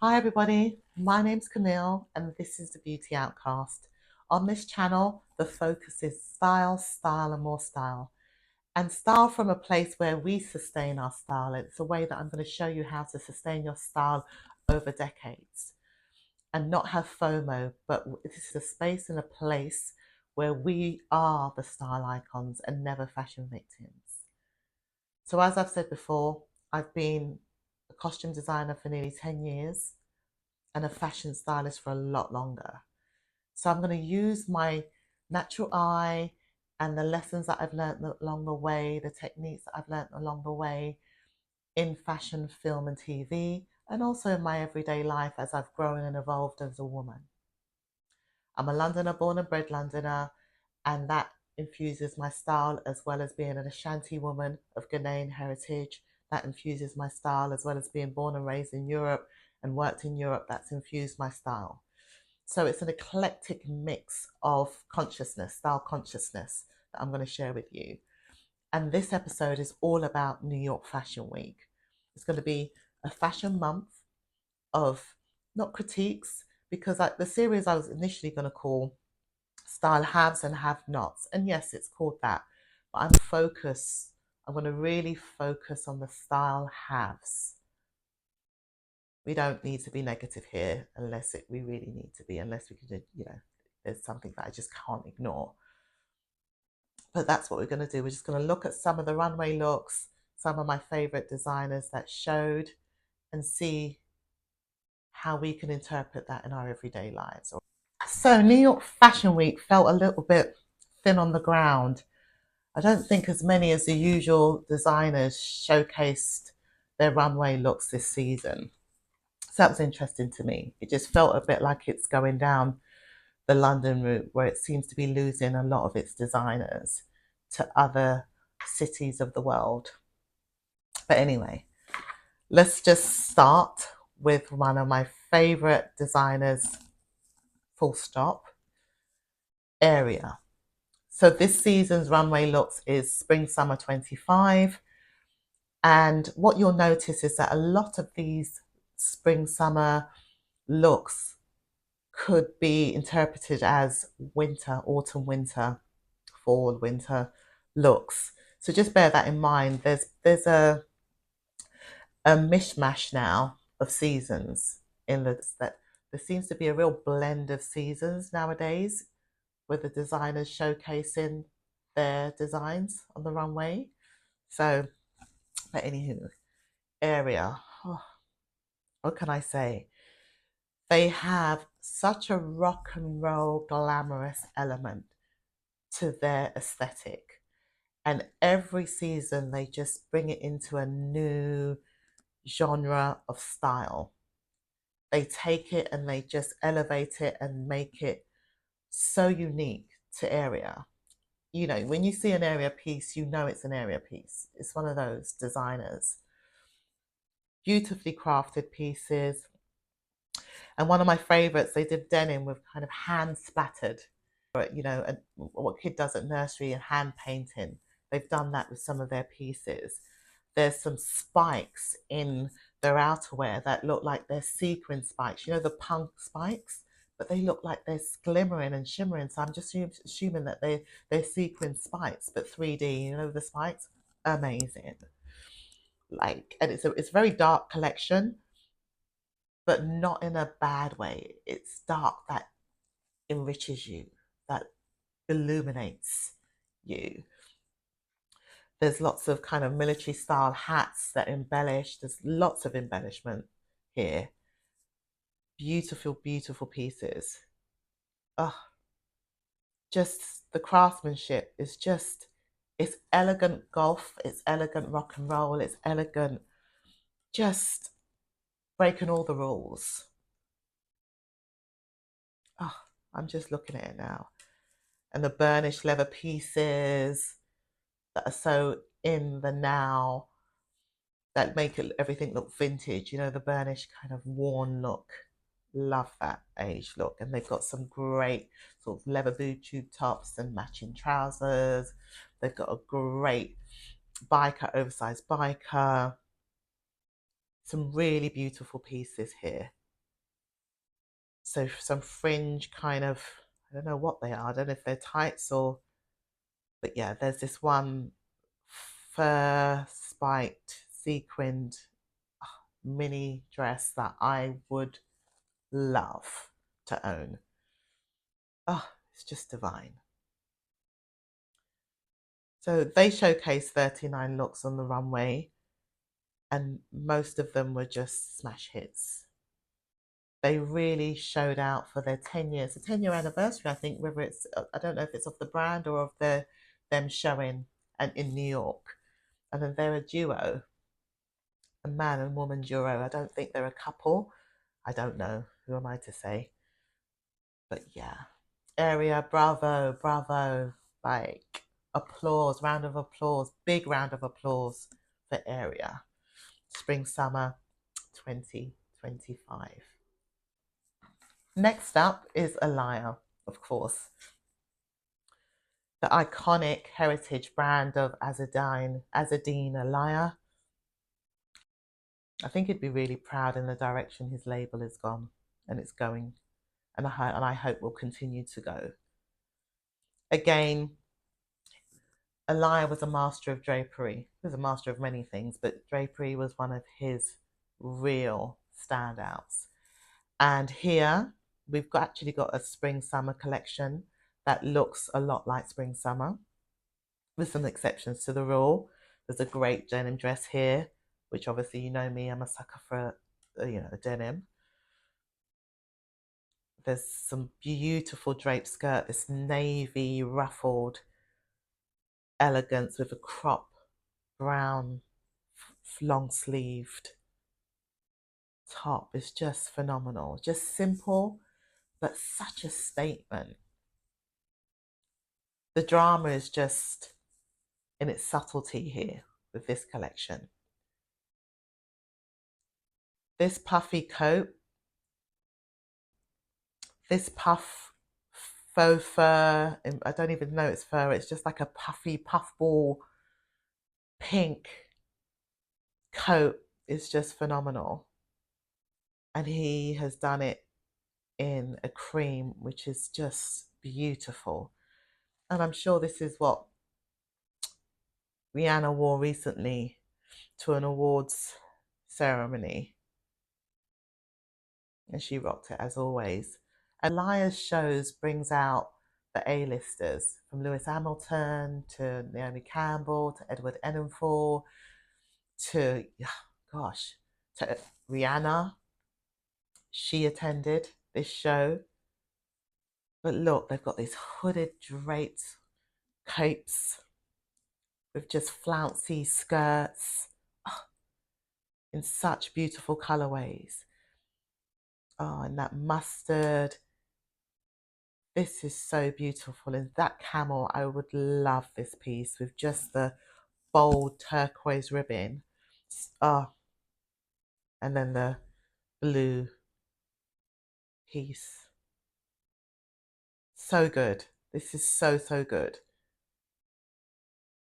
Hi everybody, my name's Camille and this is the Beauty Outcast. On this channel, the focus is style, style and more style. And style from a place where we sustain our style. It's a way that I'm going to show you how to sustain your style over decades and not have FOMO, but this is a space and a place where we are the style icons and never fashion victims. So as I've said before, I've been a costume designer for nearly 10 years and a fashion stylist for a lot longer. So I'm going to use my natural eye and the lessons that I've learned along the way, the techniques that I've learned along the way in fashion, film and TV, and also in my everyday life as I've grown and evolved as a woman. I'm a Londoner, born and bred Londoner, and that infuses my style as well as being an Ashanti woman of Ghanaian heritage. That infuses my style as well as being born and raised in Europe and worked in Europe. That's infused my style. So it's an eclectic mix of consciousness, style consciousness that I'm going to share with you. And this episode is all about New York Fashion Week. It's going to be a fashion month of not critiques, because the series I was initially going to call Style Haves and Have Nots. And yes, it's called that. But I'm going to really focus on the style haves. We don't need to be negative here unless we really need to be, unless we could, there's something that I just can't ignore. But that's what we're going to do. We're just going to look at some of the runway looks, some of my favorite designers that showed, and see how we can interpret that in our everyday lives. So New York Fashion Week felt a little bit thin on the ground. I don't think as many as the usual designers showcased their runway looks this season. So that was interesting to me. It just felt a bit like it's going down the London route, where it seems to be losing a lot of its designers to other cities of the world. But anyway, let's just start with one of my favorite designers, full stop, Alaia. So this season's runway looks is Spring Summer 25. And what you'll notice is that a lot of these Spring Summer looks could be interpreted as winter, autumn, winter, fall, winter looks. So just bear that in mind. There's a mishmash now of seasons in this, that there seems to be a real blend of seasons nowadays, with the designers showcasing their designs on the runway. So, but anywho, Alaia, what can I say? They have such a rock and roll glamorous element to their aesthetic. And every season they just bring it into a new genre of style. They take it and they just elevate it and make it so unique to Alaia. You know, when you see an Alaia piece, you know it's an Alaia piece. It's one of those designers. Beautifully crafted pieces. And one of my favorites, they did denim with kind of hand splattered, you know, and what kid does at nursery and hand painting. They've done that with some of their pieces. There's some spikes in their outerwear that look like they're sequin spikes, you know, the punk spikes, but they look like they're glimmering and shimmering. So I'm just assuming that they're sequin spikes, but 3D, you know, the spikes, amazing. Like, and it's a very dark collection, but not in a bad way. It's dark that enriches you, that illuminates you. There's lots of kind of military style hats that embellish. There's lots of embellishment here. Beautiful, beautiful pieces. Oh, just the craftsmanship is just, it's elegant golf, it's elegant rock and roll, it's elegant, just breaking all the rules. Oh, I'm just looking at it now. And the burnished leather pieces that are so in the now, that make everything look vintage, you know, the burnished kind of worn look. Love that age look. And they've got some great sort of leather boot tube tops and matching trousers. They've got a great biker, oversized biker. Some really beautiful pieces here. So some fringe kind of, I don't know what they are. I don't know if they're tights or, but yeah, there's this one fur spiked sequined mini dress that I would love to own. Oh, it's just divine. So they showcased 39 looks on the runway, and most of them were just smash hits. They really showed out for their 10 years, the 10-year anniversary, I think, whether it's, I don't know if it's of the brand or of them showing and in New York. And then they're a duo, a man and woman duo. I don't think they're a couple. I don't know. Who am I to say? But yeah, area, bravo, bravo. Like, applause, round of applause, big round of applause for area. Spring, summer 2025. Next up is Alaia, of course. The iconic heritage brand of Azadine Alaia. I think he'd be really proud in the direction his label has gone, and it's going, and I hope will continue to go. Again, Alaia was a master of drapery. He was a master of many things, but drapery was one of his real standouts. And here we've actually got a spring summer collection that looks a lot like spring summer, with some exceptions to the rule. There's a great denim dress here, which obviously, you know me, I'm a sucker for a denim. There's some beautiful draped skirt, this navy ruffled elegance with a crop brown long sleeved top. Is just phenomenal, just simple but such a statement. The drama is just in its subtlety here with this collection. This puffy coat, this puff faux fur, I don't even know it's fur, it's just like a puffy puffball pink coat, is just phenomenal. And he has done it in a cream, which is just beautiful. And I'm sure this is what Rihanna wore recently to an awards ceremony. And she rocked it as always. Alaia's shows brings out the A-listers, from Lewis Hamilton to Naomi Campbell to Edward Enninful to, gosh, to Rihanna. She attended this show. But look, they've got these hooded draped capes with just flouncy skirts in such beautiful colorways. Oh, and that mustard. This is so beautiful. And that camel, I would love this piece with just the bold turquoise ribbon. Oh, and then the blue piece. So good. This is so, so good.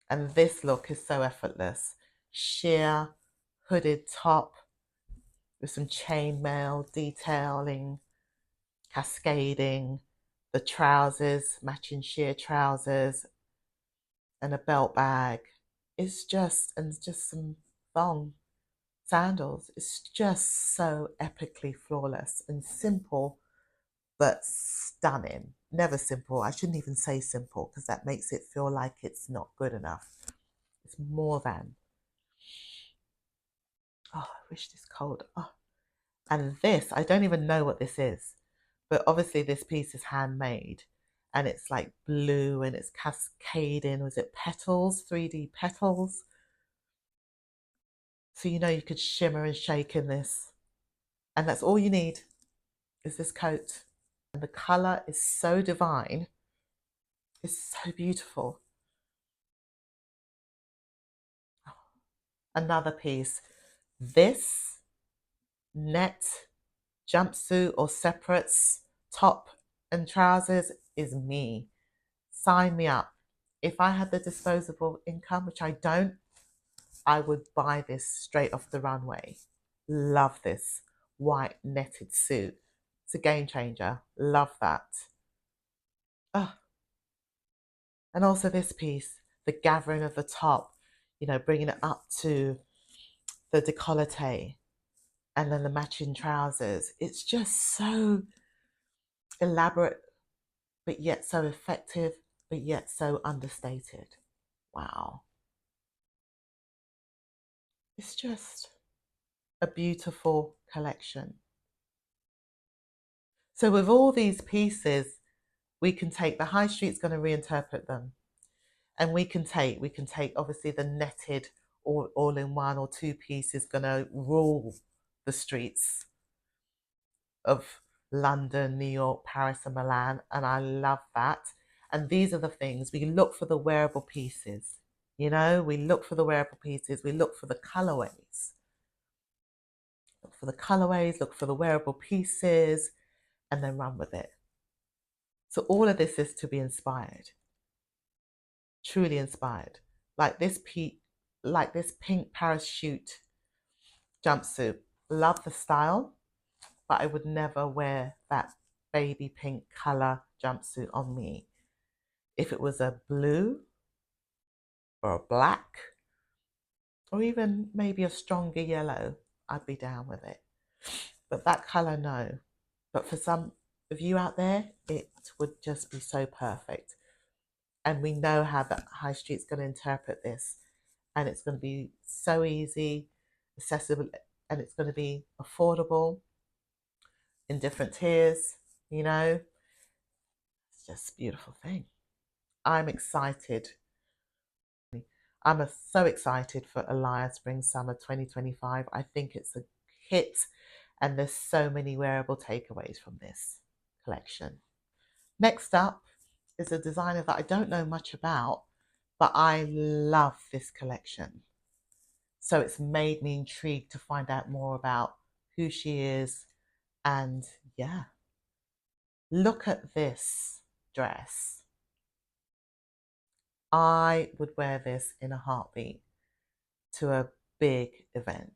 And this look is so effortless. Sheer hooded top with some chainmail detailing, cascading, the trousers, matching sheer trousers, and a belt bag. It's just, and just some thong sandals. It's just so epically flawless and simple, but stunning. Never simple. I shouldn't even say simple because that makes it feel like it's not good enough. It's more than. Oh, I wish this cold. Oh. And this, I don't even know what this is, but obviously this piece is handmade and it's like blue and it's cascading. Was it petals, 3D petals? So you know you could shimmer and shake in this. And that's all you need is this coat. And the color is so divine. It's so beautiful. Another piece. This net jumpsuit or separates top and trousers is me. Sign me up. If I had the disposable income, which I don't, I would buy this straight off the runway. Love this white netted suit. It's a game changer. Love that. Oh, and also this piece, the gathering of the top, you know, bringing it up to the décolleté and then the matching trousers. It's just so elaborate, but yet so effective, but yet so understated. Wow. It's just a beautiful collection. So with all these pieces, we can take, the high street's going to reinterpret them. And we can take obviously the netted all in one or two piece is going to rule the streets of London, New York, Paris, and Milan. And I love that. And these are the things we look for, the wearable pieces. You know, we look for the wearable pieces, we look for the colorways. Look for the colorways, look for the wearable pieces, and then run with it. So all of this is to be inspired, truly inspired. Like this pink parachute jumpsuit. Love the style, but I would never wear that baby pink color jumpsuit on me. If it was a blue or a black or even maybe a stronger yellow, I'd be down with it. But that color, no. But for some of you out there, it would just be so perfect. And we know how the high street's going to interpret this. And it's going to be so easy, accessible, and it's going to be affordable in different tiers, you know. It's just a beautiful thing. I'm excited. So excited for Alaia Spring Summer 2025. I think it's a hit, and there's so many wearable takeaways from this collection. Next up is a designer that I don't know much about, but I love this collection. So it's made me intrigued to find out more about who she is. And yeah, look at this dress. I would wear this in a heartbeat to a big event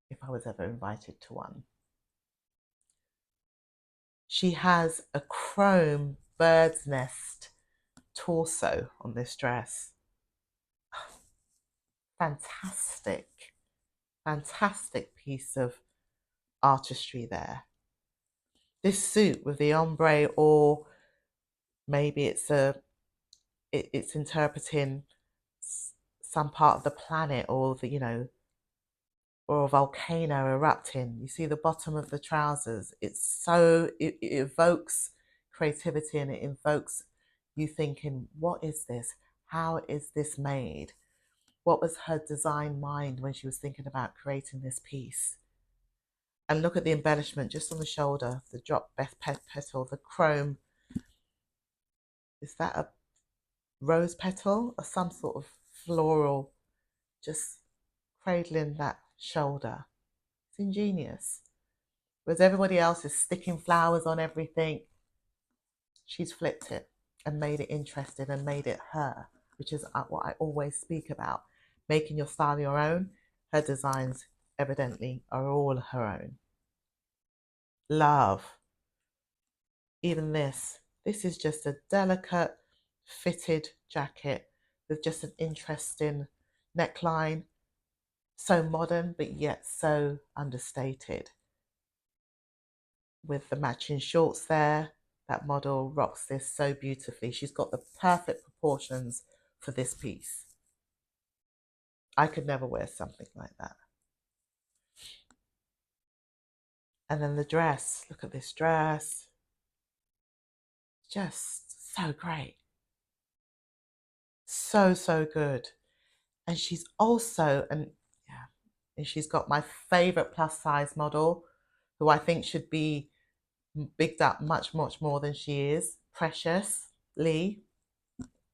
if I was ever invited to one. She has a chrome bird's nest torso on this dress. Fantastic, fantastic piece of artistry there. This suit with the ombre, or maybe it's interpreting some part of the planet, or the, you know, or a volcano erupting. You see the bottom of the trousers. It evokes creativity, and it invokes you thinking, what is this? How is this made? What was her design mind when she was thinking about creating this piece? And look at the embellishment just on the shoulder, the drop petal, the chrome. Is that a rose petal or some sort of floral, just cradling that shoulder? It's ingenious. Whereas everybody else is sticking flowers on everything, she's flipped it and made it interesting and made it her, which is what I always speak about. Making your style your own. Her designs evidently are all her own. Love. Even this is just a delicate fitted jacket with just an interesting neckline. So modern, but yet so understated. With the matching shorts there, that model rocks this so beautifully. She's got the perfect proportions for this piece. I could never wear something like that. And then the dress, look at this dress. Just so great. So, so good. And she's also, and she's got my favorite plus size model, who I think should be bigged up much, much more than she is. Precious Lee.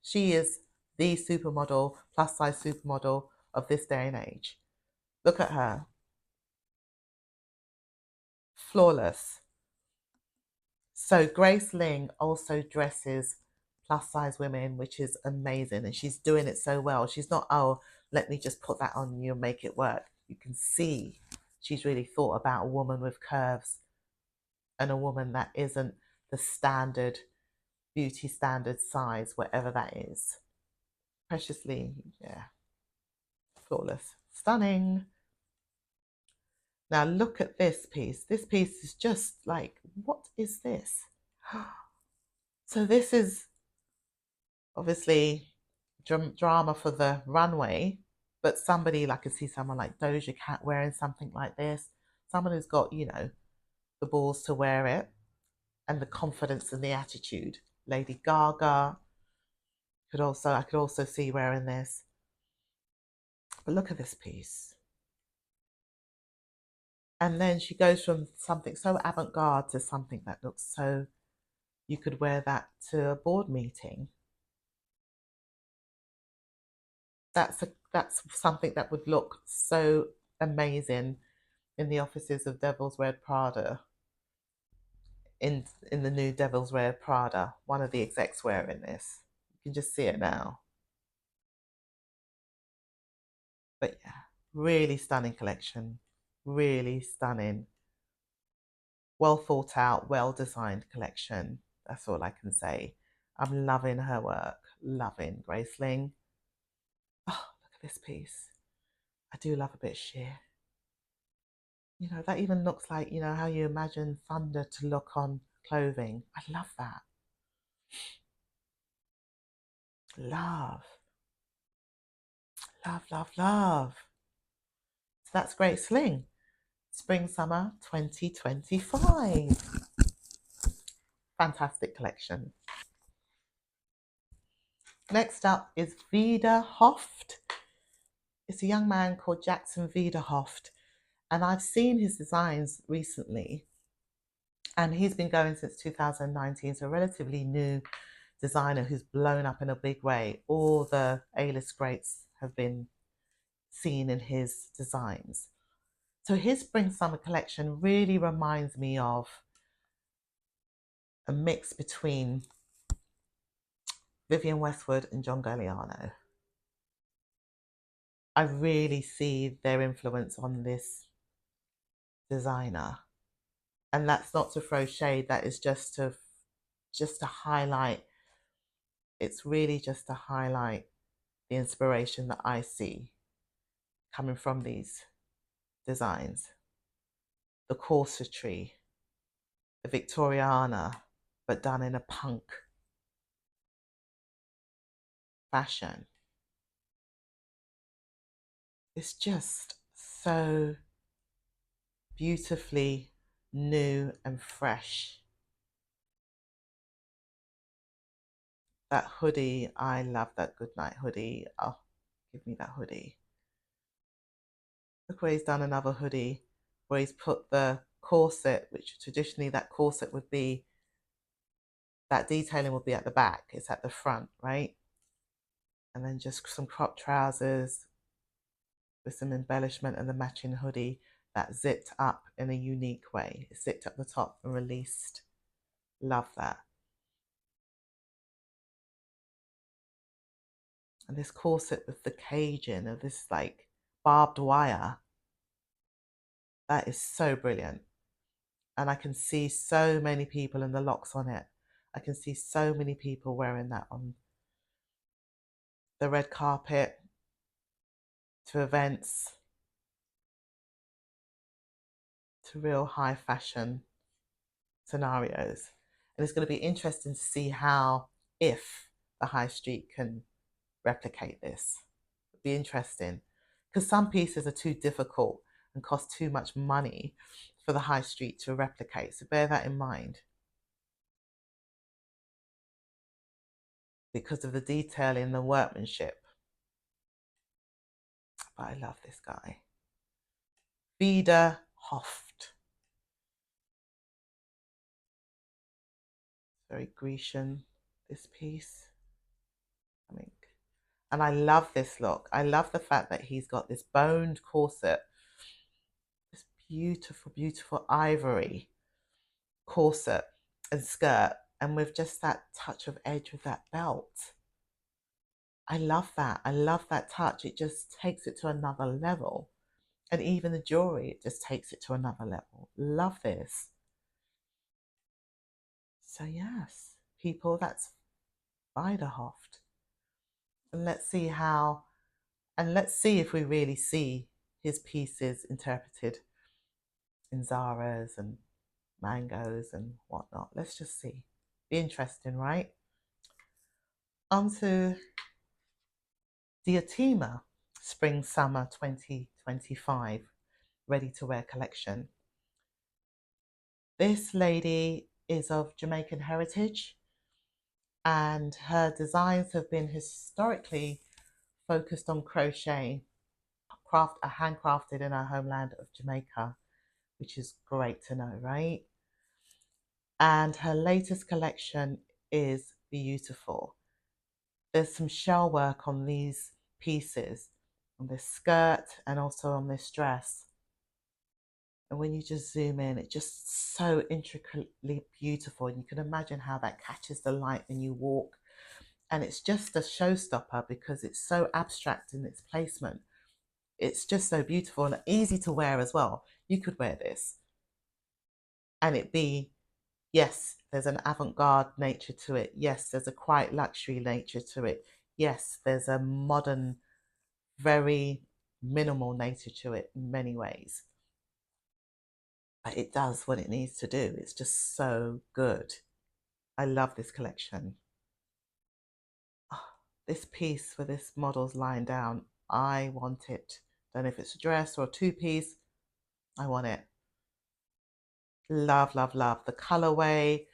She is the supermodel, plus size supermodel of this day and age. Look at her. Flawless. So Grace Ling also dresses plus size women, which is amazing. And she's doing it so well. She's not, oh, let me just put that on you and make it work. You can see she's really thought about a woman with curves and a woman that isn't the standard beauty standard size, whatever that is. Preciously, yeah, flawless, stunning. Now look at this piece. This piece is just like, what is this? So this is obviously drama for the runway, but somebody, like I see someone like Doja Cat wearing something like this, someone who's got, you know, the balls to wear it and the confidence and the attitude. Lady Gaga I could also see wearing this. But look at this piece. And then she goes from something so avant-garde to something that looks so, you could wear that to a board meeting. That's something that would look so amazing in the offices of Devil's Wear Prada. In the new Devil's Wear Prada, one of the execs wearing this. You can just see it now. But yeah, really stunning collection. Really stunning. Well thought out, well designed collection. That's all I can say. I'm loving her work. Loving Grace Ling. Oh, look at this piece. I do love a bit of sheer. You know, that even looks like, you know, how you imagine thunder to look on clothing. I love that. Love. Love, love, love. So that's Grace Ling. Spring Summer 2025. Fantastic collection. Next up is Wiederhoeft. It's a young man called Jackson Wiederhoeft, and I've seen his designs recently, and he's been going since 2019, so a relatively new designer who's blown up in a big way. All the A-list greats have been seen in his designs. So his spring summer collection really reminds me of a mix between Vivienne Westwood and John Galliano. I really see their influence on this designer. And that's not to throw shade, that is just to highlight, it's really just to highlight the inspiration that I see coming from these designs. The corsetry, the Victoriana, but done in a punk fashion. It's just so beautifully new and fresh. That hoodie, I love that Goodnight hoodie. Oh, give me that hoodie. Look where he's done another hoodie where he's put the corset, which traditionally that corset would be, that detailing would be at the back. It's at the front, right? And then just some crop trousers with some embellishment and the matching hoodie that zipped up in a unique way. It zipped up the top and released. Love that. And this corset with the caging of this like barbed wire, that is so brilliant. And I can see so many people and the locks on it. I can see so many people wearing that on the red carpet, to events, to real high fashion scenarios. And it's going to be interesting to see how, if the high street can replicate this. It'll be interesting because some pieces are too difficult and cost too much money for the high street to replicate. So bear that in mind. Because of the detail in the workmanship. But I love this guy. Wiederhoeft. Very Grecian, this piece. I mean, and I love this look. I love the fact that he's got this boned corset, this beautiful, beautiful ivory corset and skirt, and with just that touch of edge with that belt. I love that. I love that touch. It just takes it to another level. And even the jewelry, it just takes it to another level. Love this. So yes, people, that's Wiederhoeft. And let's see how, and let's see if we really see his pieces interpreted in Zara's and Mango's and whatnot. Let's just see. Be interesting, right? On to Diotima Spring Summer 2025 ready to wear collection. This lady is of Jamaican heritage, and her designs have been historically focused on crochet, handcrafted in her homeland of Jamaica, which is great to know, right? And her latest collection is beautiful. There's some shell work on these pieces, on this skirt and also on this dress. And when you just zoom in, it's just so intricately beautiful. And you can imagine how that catches the light when you walk. And it's just a showstopper because it's so abstract in its placement. It's just so beautiful and easy to wear as well. You could wear this and it be, yes, there's an avant-garde nature to it. Yes, there's a quiet luxury nature to it. Yes, there's a modern, very minimal nature to it in many ways. But it does what it needs to do. It's just so good. I love this collection. Oh, this piece for this model's lying down, I want it. Don't know if it's a dress or a two-piece. I want it. Love, love, love the colorway.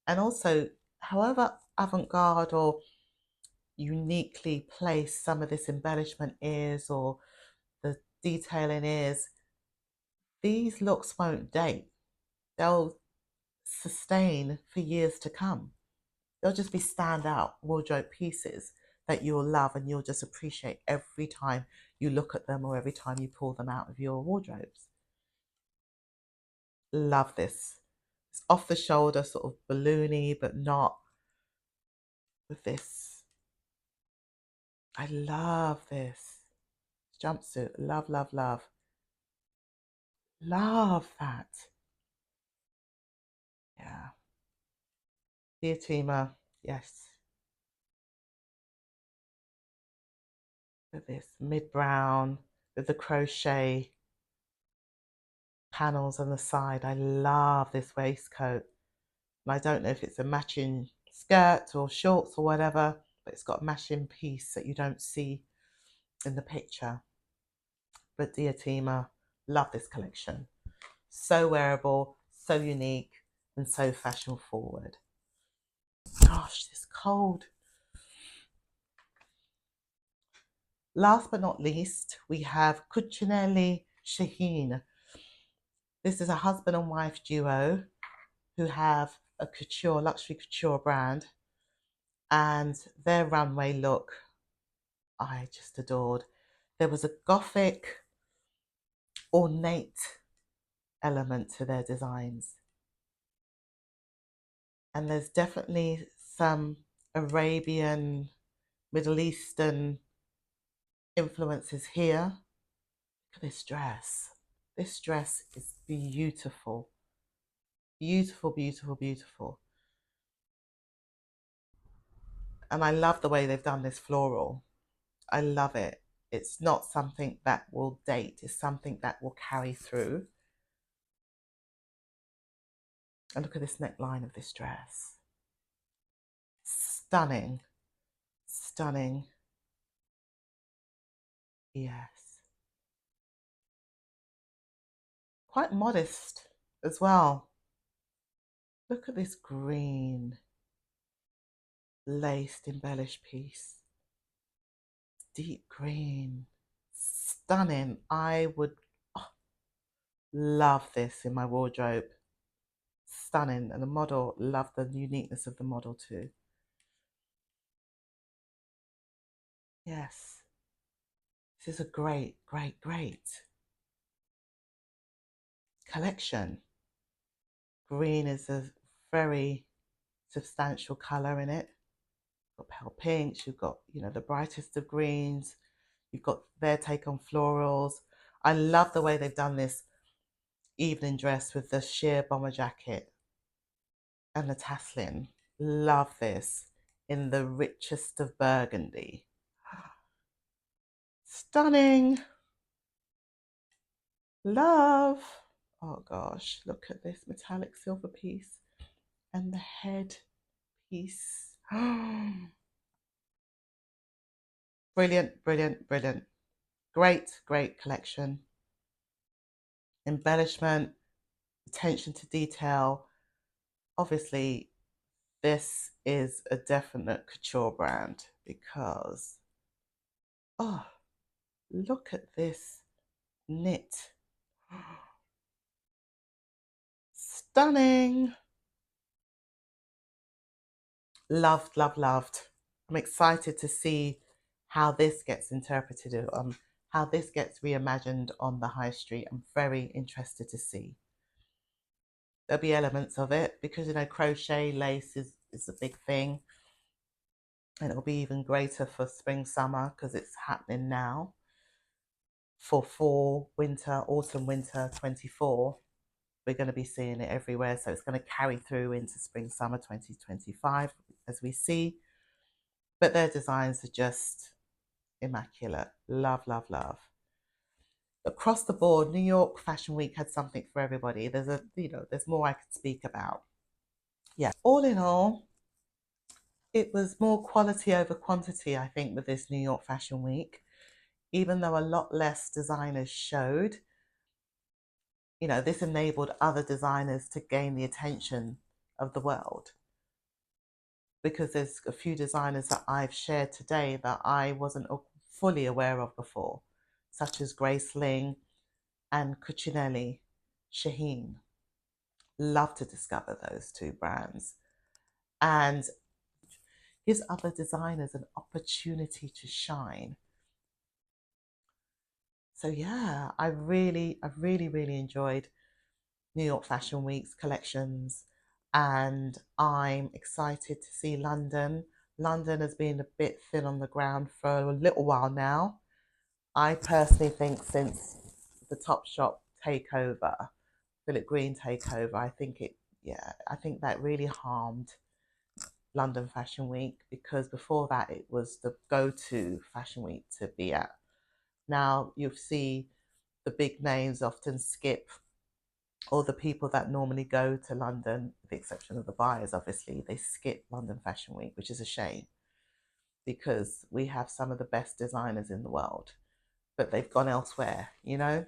And also, however avant-garde or uniquely placed some of this embellishment is or the detailing is, these looks won't date. They'll sustain for years to come. They'll just be standout wardrobe pieces that you'll love and you'll just appreciate every time you look at them or every time you pull them out of your wardrobes. Love this. It's off the shoulder, sort of balloony, but not with this. I love this jumpsuit. Love, love, love. Love that. Yeah. Diotima, yes. With this mid-brown, with the crochet panels on the side. I love this waistcoat. And I don't know if it's a matching skirt or shorts or whatever, but it's got a matching piece that you don't see in the picture. But Diotima, love this collection. So wearable, so unique, and so fashion forward. Gosh, it's cold. Last but not least, we have Cucculelli Shaheen. This is a husband and wife duo who have a luxury couture brand, and their runway look, I just adored. There was a gothic, ornate element to their designs. And there's definitely some Arabian, Middle Eastern influences here. Look at this dress. This dress is beautiful. Beautiful, beautiful, beautiful. And I love the way they've done this floral. I love it. It's not something that will date. It's something that will carry through. And look at this neckline of this dress. Stunning. Stunning. Yes. Quite modest as well. Look at this green laced embellished piece. Deep green. Stunning. I would love this in my wardrobe. Stunning. And the model, love the uniqueness of the model too. Yes. This is a great, great, great collection. Green is a very substantial colour in it. You've got pale pinks, you've got, the brightest of greens, you've got their take on florals. I love the way they've done this evening dress with the sheer bomber jacket and the tasseling. Love this in the richest of burgundy. Stunning. Love. Oh gosh, look at this metallic silver piece and the head piece. Brilliant, brilliant, brilliant. Great, great collection. Embellishment, attention to detail. Obviously, this is a definite couture brand because, oh, look at this knit. Stunning. Loved, loved, loved. I'm excited to see how this gets interpreted, how this gets reimagined on the high street. I'm very interested to see. There'll be elements of it because, you know, crochet lace is a big thing. And it'll be even greater for spring, summer because it's happening now. For fall, winter, autumn, winter 24, we're going to be seeing it everywhere. So it's going to carry through into spring, summer 2025 as we see. But their designs are just immaculate. Love, love, love. Across the board, New York Fashion Week had something for everybody. There's more I could speak about. Yeah, all in all, it was more quality over quantity, I think, with this New York Fashion Week. Even though a lot less designers showed, you know, this enabled other designers to gain the attention of the world. Because there's a few designers that I've shared today that I wasn't fully aware of before, such as Ling and Cucculelli Shaheen. Love to discover those two brands and gives other designers an opportunity to shine. So yeah, I really, really enjoyed New York Fashion Week's collections, and I'm excited to see London. London has been a bit thin on the ground for a little while now. I personally think since the Topshop takeover, Philip Green takeover, I think that really harmed London Fashion Week because before that it was the go-to fashion week to be at. Now you see the big names often skip, or the people that normally go to London, with the exception of the buyers, obviously, they skip London Fashion Week, which is a shame because we have some of the best designers in the world, but they've gone elsewhere, you know?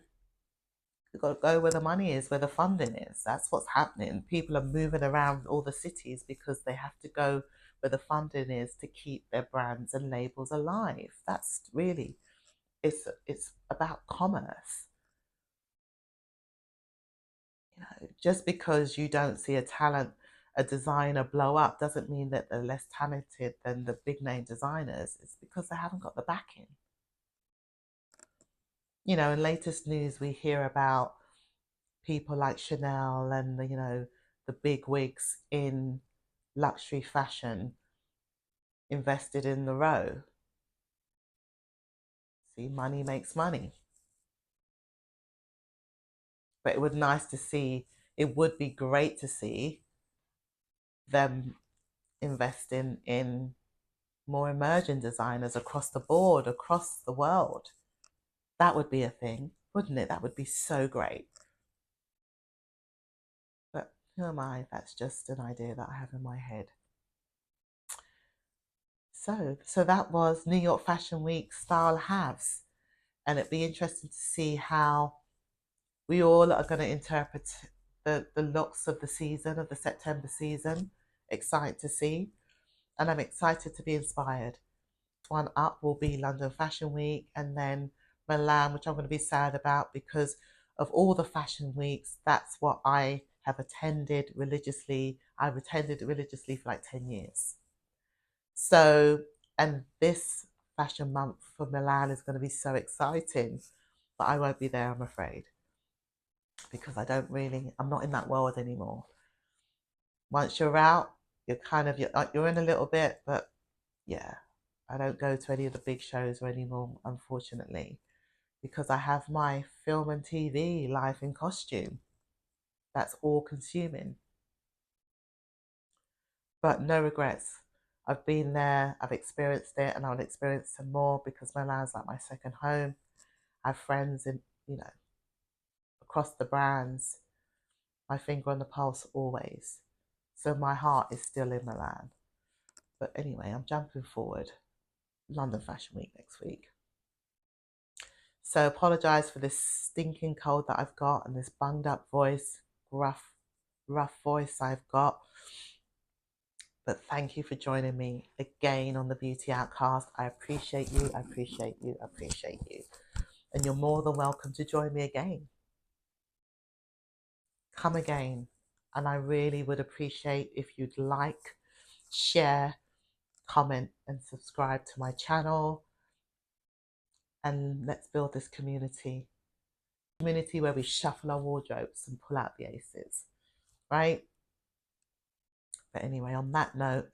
You've got to go where the money is, where the funding is. That's what's happening. People are moving around all the cities because they have to go where the funding is to keep their brands and labels alive. That's really, it's about commerce. You know, just because you don't see a designer blow up doesn't mean that they're less talented than the big name designers. It's because they haven't got the backing. You know, in latest news, we hear about people like Chanel and the big wigs in luxury fashion invested in the row. See, money makes money. But it would be great to see them investing in more emerging designers across the board, across the world. That would be a thing, wouldn't it? That would be so great. But who am I? That's just an idea that I have in my head. So that was New York Fashion Week style halves. And it'd be interesting to see how we all are going to interpret the looks of the season, of the September season. Excited to see. And I'm excited to be inspired. One up will be London Fashion Week, and then Milan, which I'm going to be sad about because of all the fashion weeks. That's what I have attended religiously. I've attended religiously for like 10 years. So, and this fashion month for Milan is going to be so exciting, but I won't be there, I'm afraid, because I'm not in that world anymore. Once you're out, you're in a little bit, but yeah, I don't go to any of the big shows anymore, unfortunately, because I have my film and TV life in costume. That's all consuming. but no regrets. I've been there, I've experienced it, and I'll experience some more because Milan's like my second home. I have friends in, across the brands, my finger on the pulse always. So my heart is still in Milan. But anyway, I'm jumping forward. London Fashion Week next week. So apologise for this stinking cold that I've got and this bunged up voice, rough voice I've got. But thank you for joining me again on the Beauty Outcast. I appreciate you, I appreciate you, I appreciate you. And you're more than welcome to join me again. Come again. And I really would appreciate if you'd like, share, comment, and subscribe to my channel. And let's build this community where we shuffle our wardrobes and pull out the aces, right? But anyway, on that note,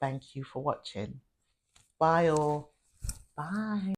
thank you for watching. Bye all. Bye.